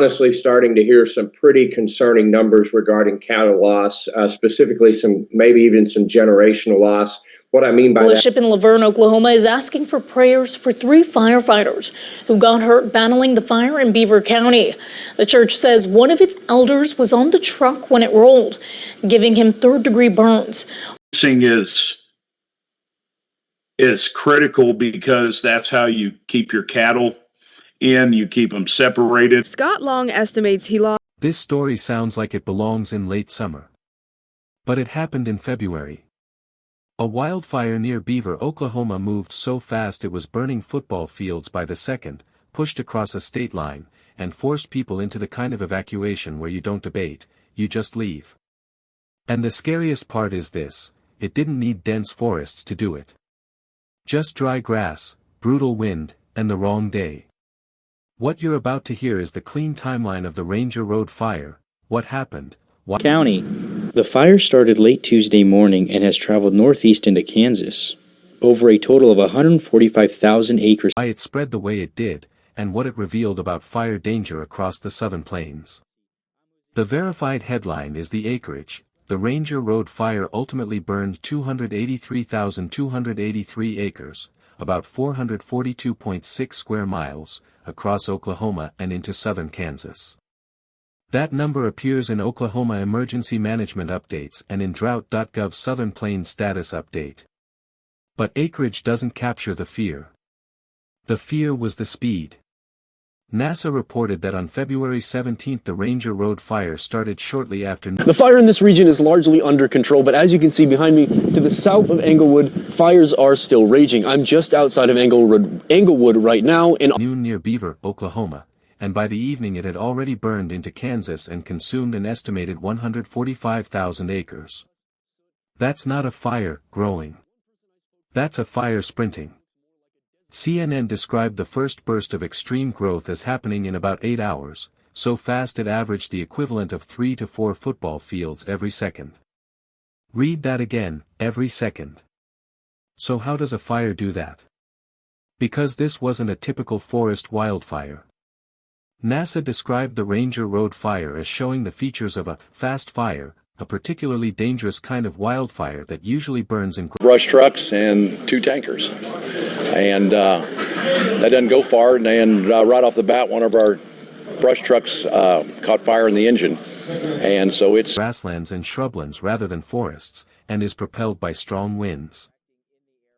Honestly starting to hear some pretty concerning numbers regarding cattle loss, specifically maybe even some generational loss. What I mean by that. Fellowship in Laverne, Oklahoma is asking for prayers for 3 firefighters who got hurt battling the fire in Beaver County. The church says one of its elders was on the truck when it rolled, giving him third-degree burns. Is critical because that's how you keep your cattle in, you keep them separated. Scott Long estimates he lost. This story sounds like it belongs in late summer. But it happened in February. A wildfire near Beaver, Oklahoma moved so fast it was burning football fields by the second, pushed across a state line, and forced people into the kind of evacuation where you don't debate, you just leave. And the scariest part is this, it didn't need dense forests to do it. Just dry grass, brutal wind, and the wrong day. What you're about to hear is the clean timeline of the Ranger Road fire, what happened, why. County. The fire started late Tuesday morning and has traveled northeast into Kansas, over a total of 145,000 acres. Why it spread the way it did, and what it revealed about fire danger across the southern plains. The verified headline is the acreage. The Ranger Road fire ultimately burned 283,283 acres, about 442.6 square miles, across Oklahoma and into southern Kansas. That number appears in Oklahoma Emergency Management Updates and in Drought.gov Southern Plains Status Update. But acreage doesn't capture the fear. The fear was the speed. NASA reported that on February 17 the Ranger Road fire started shortly after. The fire in this region is largely under control, but as you can see behind me, to the south of Englewood, fires are still raging. I'm just outside of Englewood right now in noon near Beaver, Oklahoma, and by the evening it had already burned into Kansas and consumed an estimated 145,000 acres. That's not a fire growing. That's a fire sprinting. CNN described the first burst of extreme growth as happening in about 8 hours, so fast it averaged the equivalent of 3 to 4 football fields every second. Read that again, every second. So how does a fire do that? Because this wasn't a typical forest wildfire. NASA described the Ranger Road fire as showing the features of a fast fire, a particularly dangerous kind of wildfire that usually burns in brush trucks and 2 tankers. And that doesn't go far, and then right off the bat, one of our brush trucks caught fire in the engine. And so it's grasslands and shrublands rather than forests, and is propelled by strong winds.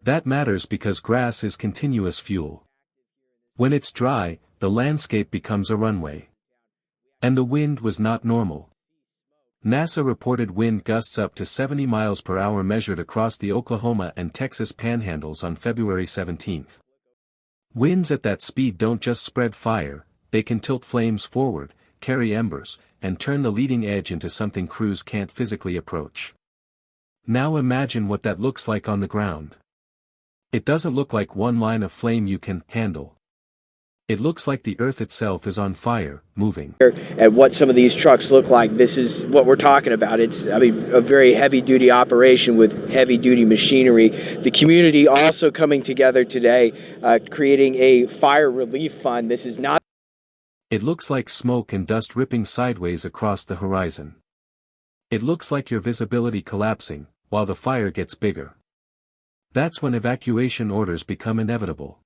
That matters because grass is continuous fuel. When it's dry, the landscape becomes a runway. And the wind was not normal. NASA reported wind gusts up to 70 miles per hour measured across the Oklahoma and Texas panhandles on February 17. Winds at that speed don't just spread fire, they can tilt flames forward, carry embers, and turn the leading edge into something crews can't physically approach. Now imagine what that looks like on the ground. It doesn't look like one line of flame you can handle. It looks like the earth itself is on fire, moving. At what some of these trucks look like, this is what we're talking about. It's, a very heavy-duty operation with heavy-duty machinery. The community also coming together today, creating a fire relief fund. This is not. It looks like smoke and dust ripping sideways across the horizon. It looks like your visibility collapsing, while the fire gets bigger. That's when evacuation orders become inevitable.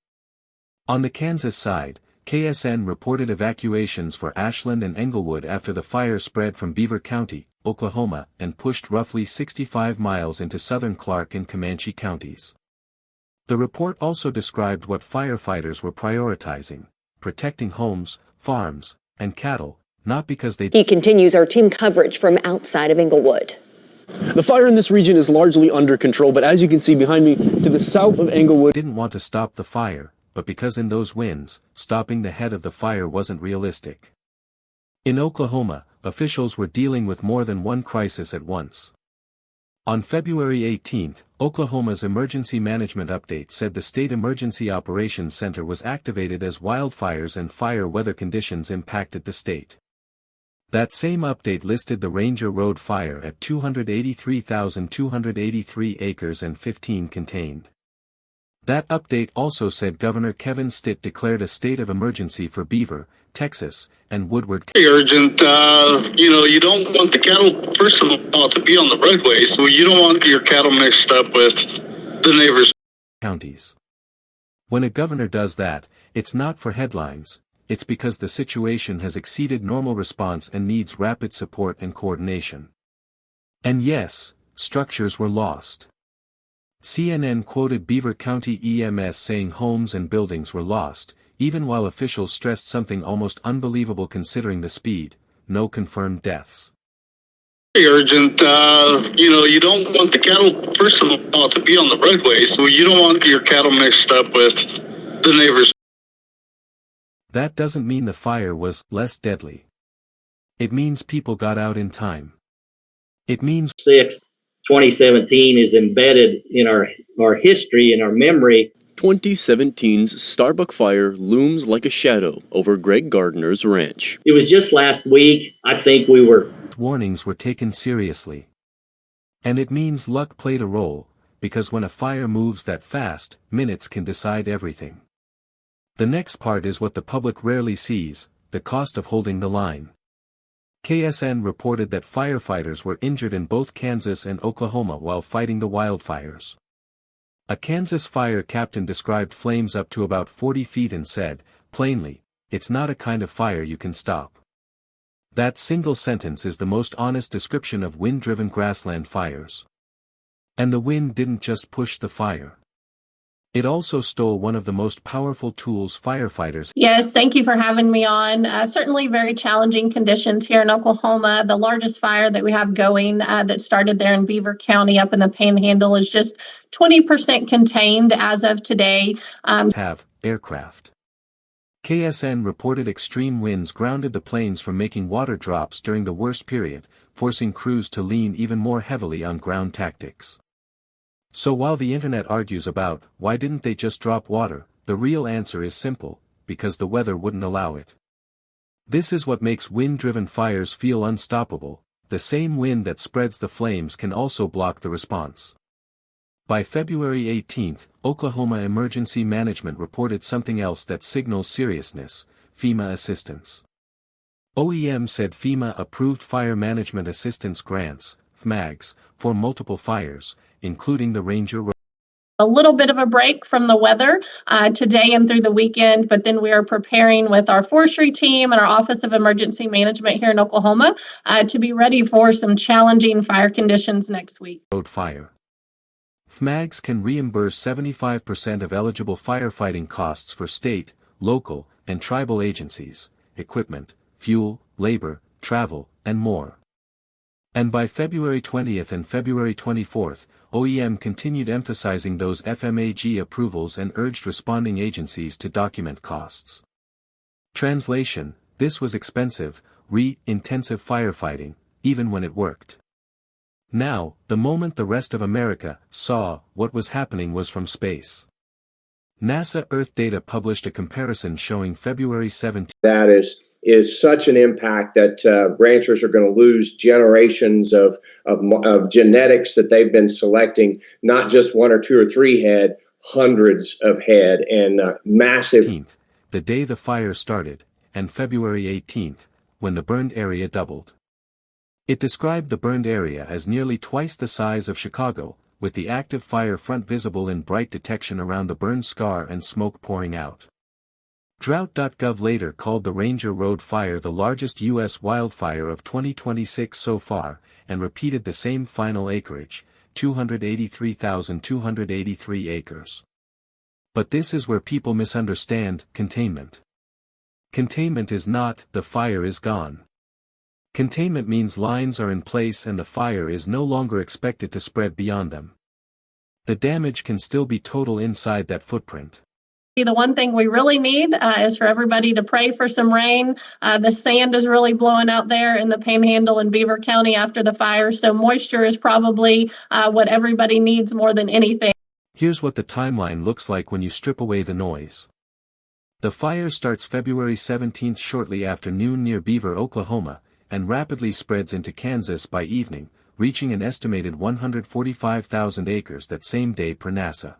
On the Kansas side, KSN reported evacuations for Ashland and Englewood after the fire spread from Beaver County, Oklahoma, and pushed roughly 65 miles into southern Clark and Comanche counties. The report also described what firefighters were prioritizing: protecting homes, farms, and cattle, not because they. He continues our team coverage from outside of Englewood. The fire in this region is largely under control, but as you can see behind me, to the south of Englewood. Didn't want to stop the fire, but because in those winds, stopping the head of the fire wasn't realistic. In Oklahoma, officials were dealing with more than one crisis at once. On February 18, Oklahoma's Emergency Management Update said the State Emergency Operations Center was activated as wildfires and fire weather conditions impacted the state. That same update listed the Ranger Road fire at 283,283 acres and 15 contained. That update also said Governor Kevin Stitt declared a state of emergency for Beaver, Texas, and woodward. Urgent, you don't want the cattle, first of all, to be on the roadway, so you don't want your cattle mixed up with the neighbors' counties. When a governor does that, it's not for headlines, it's because the situation has exceeded normal response and needs rapid support and coordination. And yes, structures were lost. CNN quoted Beaver County EMS saying homes and buildings were lost, even while officials stressed something almost unbelievable considering the speed: no confirmed deaths. urgent, you don't want the cattle, first of all, to be on the roadway, so you don't want your cattle mixed up with the neighbors. That doesn't mean the fire was less deadly. It means people got out in time. It means 2017 is embedded in our history, in our memory. 2017's Starbuck fire looms like a shadow over Greg Gardner's ranch. It was just last week. I think warnings were taken seriously. And it means luck played a role, because when a fire moves that fast, minutes can decide everything. The next part is what the public rarely sees: the cost of holding the line. KSN reported that firefighters were injured in both Kansas and Oklahoma while fighting the wildfires. A Kansas fire captain described flames up to about 40 feet and said, plainly, "It's not a kind of fire you can stop." That single sentence is the most honest description of wind-driven grassland fires. And the wind didn't just push the fire. It also stole one of the most powerful tools firefighters. Yes, thank you for having me on. Certainly very challenging conditions here in Oklahoma. The largest fire that we have going that started there in Beaver County up in the Panhandle is just 20% contained as of today. Have aircraft. KSN reported extreme winds grounded the planes from making water drops during the worst period, forcing crews to lean even more heavily on ground tactics. So while the internet argues about why didn't they just drop water, the real answer is simple: because the weather wouldn't allow it. This is what makes wind-driven fires feel unstoppable. The same wind that spreads the flames can also block the response. By February 18, Oklahoma Emergency Management reported something else that signals seriousness: FEMA assistance. OEM said FEMA approved fire management assistance grants, FMAGs, for multiple fires, including the Ranger Road. A little bit of a break from the weather today and through the weekend, but then we are preparing with our forestry team and our Office of Emergency Management here in Oklahoma to be ready for some challenging fire conditions next week. Road fire. FMAGs can reimburse 75% of eligible firefighting costs for state, local, and tribal agencies, equipment, fuel, labor, travel, and more. And by February 20th and February 24th, OEM continued emphasizing those FMAG approvals and urged responding agencies to document costs. Translation: this was expensive, intensive firefighting, even when it worked. Now, the moment the rest of America saw what was happening was from space. NASA Earth Data published a comparison showing February 17th. That is such an impact that ranchers are going to lose generations of genetics that they've been selecting, not just one or two or three head, hundreds of head, and massive. The day the fire started, and February 18th, when the burned area doubled. It described the burned area as nearly twice the size of Chicago, with the active fire front visible in bright detection around the burn scar and smoke pouring out. Drought.gov later called the Ranger Road fire the largest U.S. wildfire of 2026 so far, and repeated the same final acreage, 283,283 acres. But this is where people misunderstand containment. Containment is not "the fire is gone." Containment means lines are in place and the fire is no longer expected to spread beyond them. The damage can still be total inside that footprint. The one thing we really need is for everybody to pray for some rain. The sand is really blowing out there in the Panhandle and Beaver County after the fire, so moisture is probably what everybody needs more than anything. Here's what the timeline looks like when you strip away the noise. The fire starts February 17th shortly after noon near Beaver, Oklahoma, and rapidly spreads into Kansas by evening, reaching an estimated 145,000 acres that same day per NASA.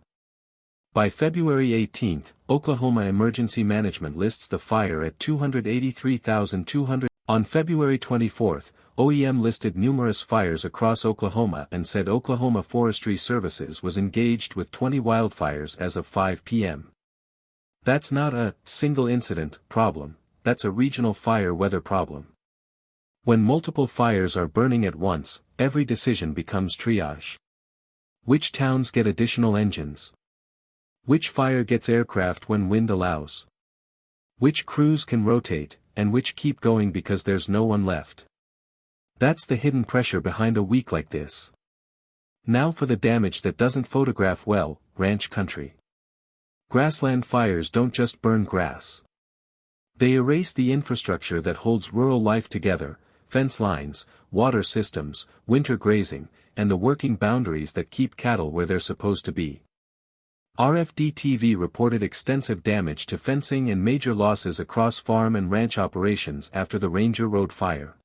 By February 18, Oklahoma Emergency Management lists the fire at 283,200. On February 24, OEM listed numerous fires across Oklahoma and said Oklahoma Forestry Services was engaged with 20 wildfires as of 5 p.m. That's not a single incident problem, that's a regional fire weather problem. When multiple fires are burning at once, every decision becomes triage. Which towns get additional engines? Which fire gets aircraft when wind allows? Which crews can rotate, and which keep going because there's no one left? That's the hidden pressure behind a week like this. Now for the damage that doesn't photograph well, ranch country. Grassland fires don't just burn grass. They erase the infrastructure that holds rural life together, fence lines, water systems, winter grazing, and the working boundaries that keep cattle where they're supposed to be. RFD-TV reported extensive damage to fencing and major losses across farm and ranch operations after the Ranger Road fire.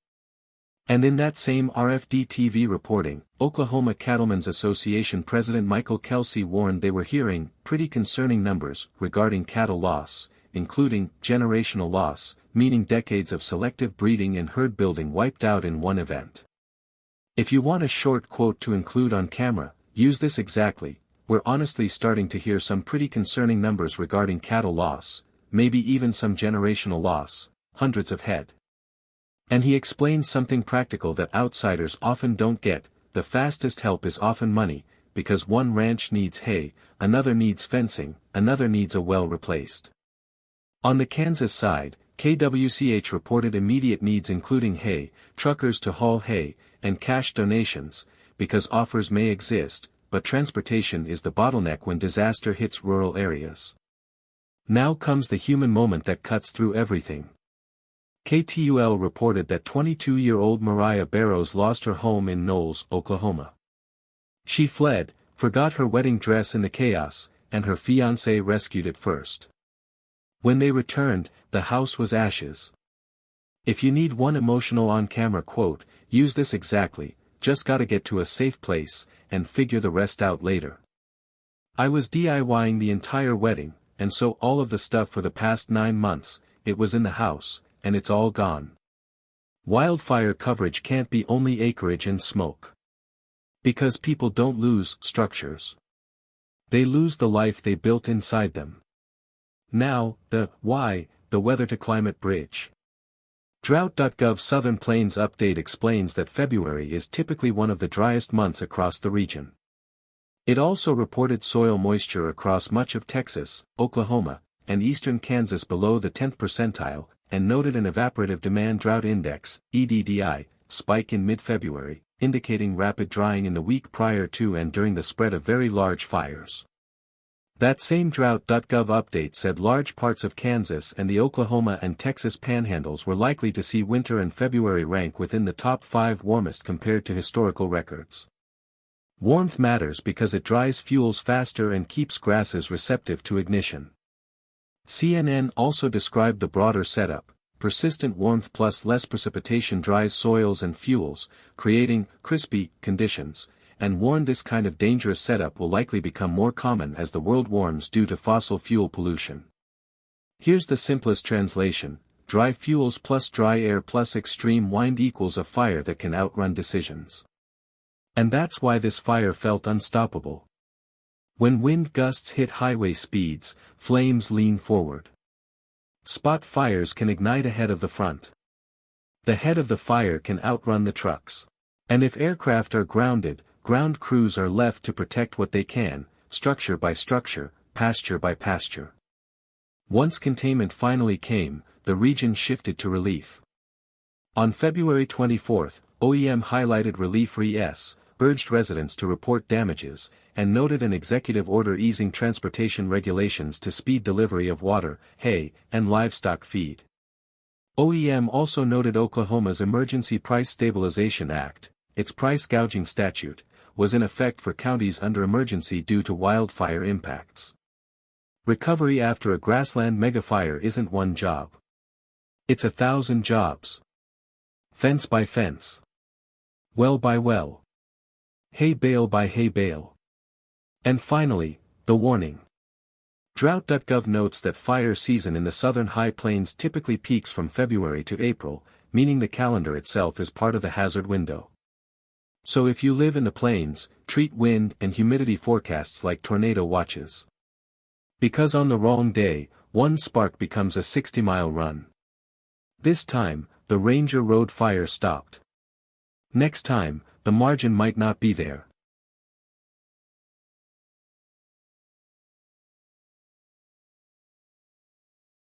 And in that same RFD-TV reporting, Oklahoma Cattlemen's Association President Michael Kelsey warned they were hearing pretty concerning numbers regarding cattle loss, including generational loss, meaning decades of selective breeding and herd building wiped out in one event. If you want a short quote to include on camera, use this exactly: "We're honestly starting to hear some pretty concerning numbers regarding cattle loss, maybe even some generational loss, hundreds of head." And he explains something practical that outsiders often don't get: the fastest help is often money, because one ranch needs hay, another needs fencing, another needs a well replaced. On the Kansas side, KWCH reported immediate needs including hay, truckers to haul hay, and cash donations, because offers may exist, but transportation is the bottleneck when disaster hits rural areas. Now comes the human moment that cuts through everything. KTUL reported that 22-year-old Mariah Barrows lost her home in Knowles, Oklahoma. She fled, forgot her wedding dress in the chaos, and her fiancé rescued it first. When they returned, the house was ashes. If you need one emotional on-camera quote, use this exactly: "Just gotta get to a safe place, and figure the rest out later." I was DIYing the entire wedding, and so all of the stuff for the past 9 months, it was in the house, and it's all gone. Wildfire coverage can't be only acreage and smoke. Because people don't lose structures. They lose the life they built inside them. Now, the weather to climate bridge. Drought.gov Southern Plains update explains that February is typically one of the driest months across the region. It also reported soil moisture across much of Texas, Oklahoma, and eastern Kansas below the 10th percentile, and noted an evaporative demand drought index, EDDI, spike in mid-February, indicating rapid drying in the week prior to and during the spread of very large fires. That same Drought.gov update said large parts of Kansas and the Oklahoma and Texas panhandles were likely to see winter and February rank within the top 5 warmest compared to historical records. Warmth matters because it dries fuels faster and keeps grasses receptive to ignition. CNN also described the broader setup: persistent warmth plus less precipitation dries soils and fuels, creating crispy conditions, and warned this kind of dangerous setup will likely become more common as the world warms due to fossil fuel pollution. Here's the simplest translation: dry fuels plus dry air plus extreme wind equals a fire that can outrun decisions. And that's why this fire felt unstoppable. When wind gusts hit highway speeds, flames lean forward. Spot fires can ignite ahead of the front. The head of the fire can outrun the trucks. And if aircraft are grounded, ground crews are left to protect what they can, structure by structure, pasture by pasture. Once containment finally came, the region shifted to relief. On February 24, OEM highlighted Relief Re-S, urged residents to report damages, and noted an executive order easing transportation regulations to speed delivery of water, hay, and livestock feed. OEM also noted Oklahoma's Emergency Price Stabilization Act, its price gouging statute, was in effect for counties under emergency due to wildfire impacts. Recovery after a grassland megafire isn't one job. It's 1,000 jobs. Fence by fence. Well by well. Hay bale by hay bale. And finally, the warning. Drought.gov notes that fire season in the southern high plains typically peaks from February to April, meaning the calendar itself is part of the hazard window. So if you live in the plains, treat wind and humidity forecasts like tornado watches. Because on the wrong day, one spark becomes a 60-mile run. This time, the Ranger Road fire stopped. Next time, the margin might not be there.